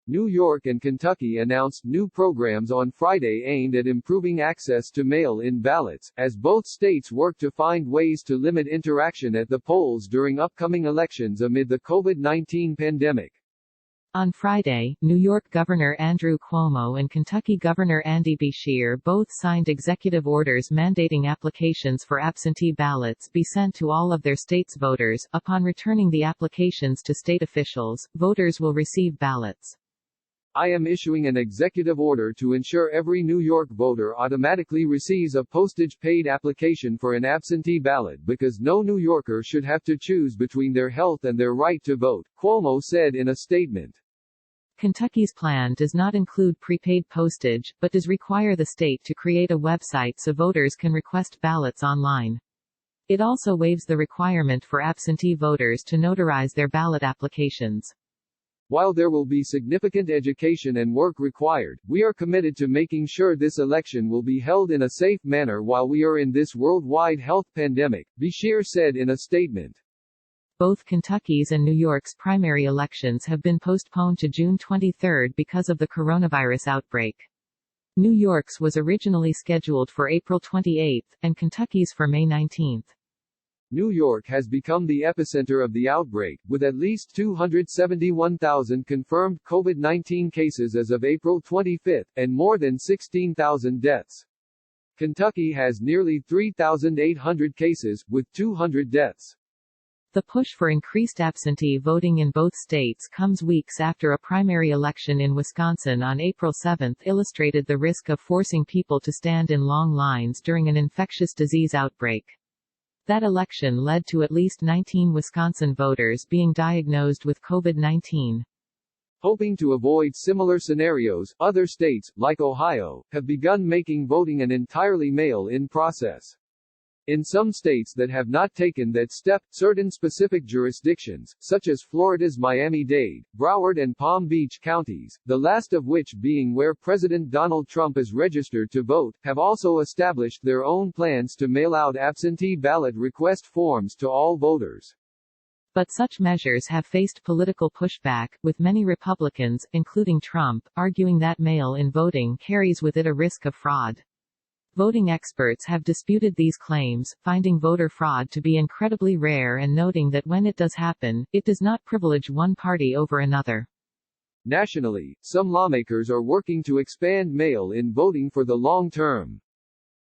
New York and Kentucky announced new programs on Friday aimed at improving access to mail-in ballots, as both states work to find ways to limit interaction at the polls during upcoming elections amid the COVID-19 pandemic. On Friday, New York Governor Andrew Cuomo and Kentucky Governor Andy Beshear both signed executive orders mandating applications for absentee ballots be sent to all of their states' voters. Upon returning the applications to state officials, voters will receive ballots. I am issuing an executive order to ensure every New York voter automatically receives a postage-paid application for an absentee ballot because no New Yorker should have to choose between their health and their right to vote, Cuomo said in a statement. Kentucky's plan does not include prepaid postage, but does require the state to create a website so voters can request ballots online. It also waives the requirement for absentee voters to notarize their ballot applications. While there will be significant education and work required, we are committed to making sure this election will be held in a safe manner while we are in this worldwide health pandemic, Beshear said in a statement. Both Kentucky's and New York's primary elections have been postponed to June 23 because of the coronavirus outbreak. New York's was originally scheduled for April 28, and Kentucky's for May 19. New York has become the epicenter of the outbreak, with at least 271,000 confirmed COVID-19 cases as of April 25, and more than 16,000 deaths. Kentucky has nearly 3,800 cases, with 200 deaths. The push for increased absentee voting in both states comes weeks after a primary election in Wisconsin on April 7 illustrated the risk of forcing people to stand in long lines during an infectious disease outbreak. That election led to at least 19 Wisconsin voters being diagnosed with COVID-19. Hoping to avoid similar scenarios, other states, like Ohio, have begun making voting an entirely mail-in process. In some states that have not taken that step, certain specific jurisdictions, such as Florida's Miami-Dade, Broward and Palm Beach counties, the last of which being where President Donald Trump is registered to vote, have also established their own plans to mail out absentee ballot request forms to all voters. But such measures have faced political pushback, with many Republicans, including Trump, arguing that mail-in voting carries with it a risk of fraud. Voting experts have disputed these claims, finding voter fraud to be incredibly rare and noting that when it does happen, it does not privilege one party over another. Nationally, some lawmakers are working to expand mail-in voting for the long term.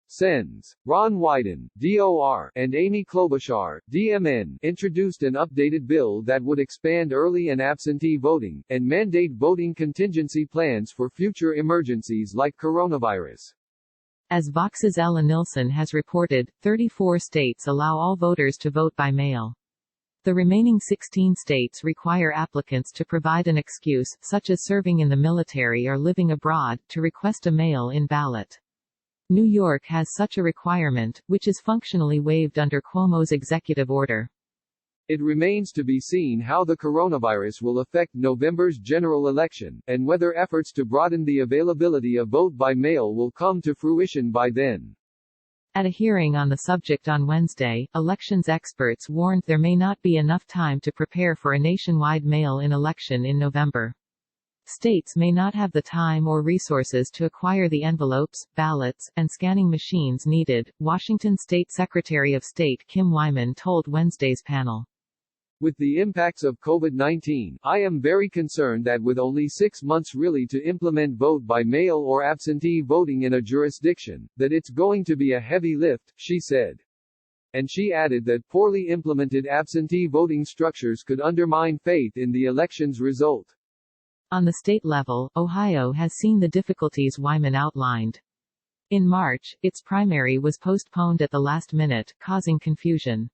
Sens. Ron Wyden, DOR, and Amy Klobuchar, DMN, introduced an updated bill that would expand early and absentee voting, and mandate voting contingency plans for future emergencies like coronavirus. As Vox's Ella Nilsson has reported, 34 states allow all voters to vote by mail. The remaining 16 states require applicants to provide an excuse, such as serving in the military or living abroad, to request a mail-in ballot. New York has such a requirement, which is functionally waived under Cuomo's executive order. It remains to be seen how the coronavirus will affect November's general election, and whether efforts to broaden the availability of vote by mail will come to fruition by then. At a hearing on the subject on Wednesday, elections experts warned there may not be enough time to prepare for a nationwide mail-in election in November. States may not have the time or resources to acquire the envelopes, ballots, and scanning machines needed, Washington State Secretary of State Kim Wyman told Wednesday's panel. With the impacts of COVID-19, I am very concerned that with only 6 months really to implement vote by mail or absentee voting in a jurisdiction, that it's going to be a heavy lift, she said. And she added that poorly implemented absentee voting structures could undermine faith in the election's result. On the state level, Ohio has seen the difficulties Wyman outlined. In March, its primary was postponed at the last minute, causing confusion.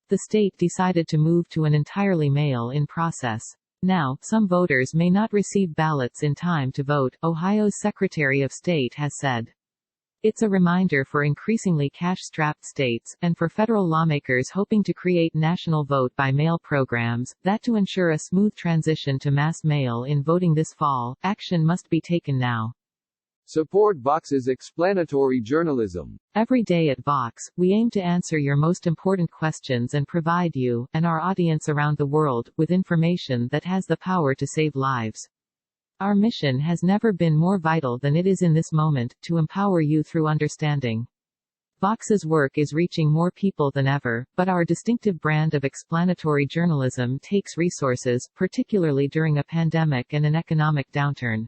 The state decided to move to an entirely mail-in process. Now, some voters may not receive ballots in time to vote, Ohio's Secretary of State has said. It's a reminder for increasingly cash-strapped states, and for federal lawmakers hoping to create national vote-by-mail programs, that to ensure a smooth transition to mass mail-in voting this fall, action must be taken now. Support Vox's explanatory journalism. Every day at Vox, we aim to answer your most important questions and provide you, and our audience around the world, with information that has the power to save lives. Our mission has never been more vital than it is in this moment, to empower you through understanding. Vox's work is reaching more people than ever, but our distinctive brand of explanatory journalism takes resources, particularly during a pandemic and an economic downturn.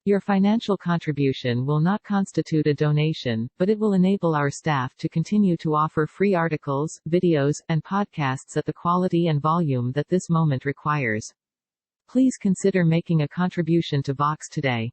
Your financial contribution will not constitute a donation, but it will enable our staff to continue to offer free articles, videos, and podcasts at the quality and volume that this moment requires. Please consider making a contribution to Vox today.